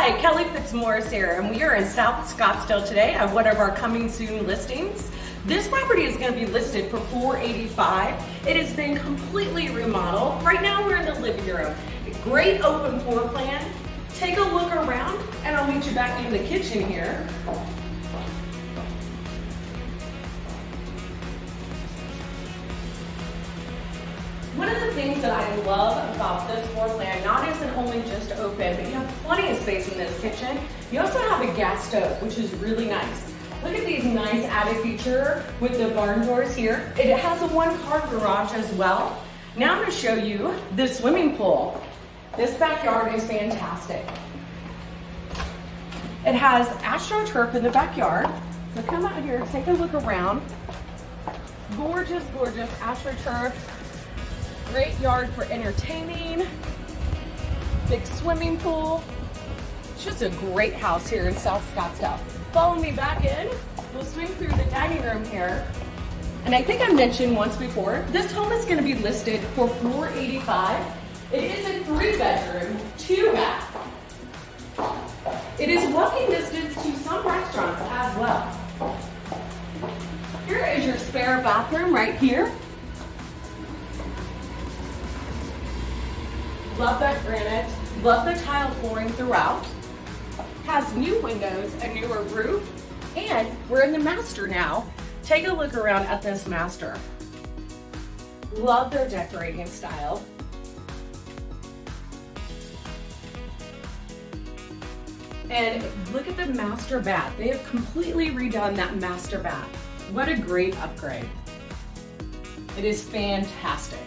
Hi, Kelly Fitzmaurice here, and we are in South Scottsdale today at one of our coming soon listings. This property is going to be listed for $485. It has been completely remodeled. Right now we're in the living room. Great open floor plan. Take a look around and I'll meet you back in the kitchen here. One of the things that I love about this floor plan, not is it only just open, but you have plenty of space in this kitchen. You also have a gas stove, which is really nice. Look at these nice added feature with the barn doors here. It has a one-car garage as well. Now I'm going to show you the swimming pool. This backyard is fantastic. It has astroturf in the backyard. So come out here, take a look around. Gorgeous, gorgeous astroturf. Great yard for entertaining, big swimming pool. It's just a great house here in South Scottsdale. Follow me back in. We'll swing through the dining room here. And I think I mentioned once before, this home is going to be listed for $485. It is a 3-bedroom, 2-bath. It is walking distance to some restaurants as well. Here is your spare bathroom right here. Love that granite, love the tile flooring throughout. Has new windows, a newer roof, and we're in the master now. Take a look around at this master. Love their decorating style. And look at the master bath. They have completely redone that master bath. What a great upgrade. It is fantastic.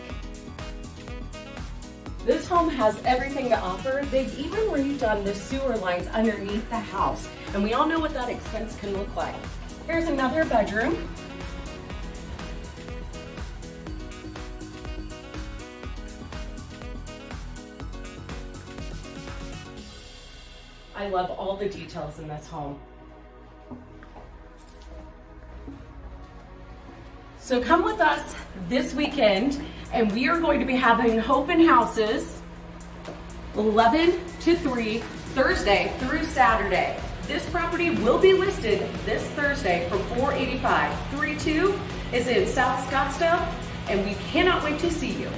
This home has everything to offer. They've even redone the sewer lines underneath the house, and we all know what that expense can look like. Here's another bedroom. I love all the details in this home. So come with us this weekend, and we are going to be having open houses 11 to 3, Thursday through Saturday. This property will be listed this Thursday for $485. 32 is in South Scottsdale, and we cannot wait to see you.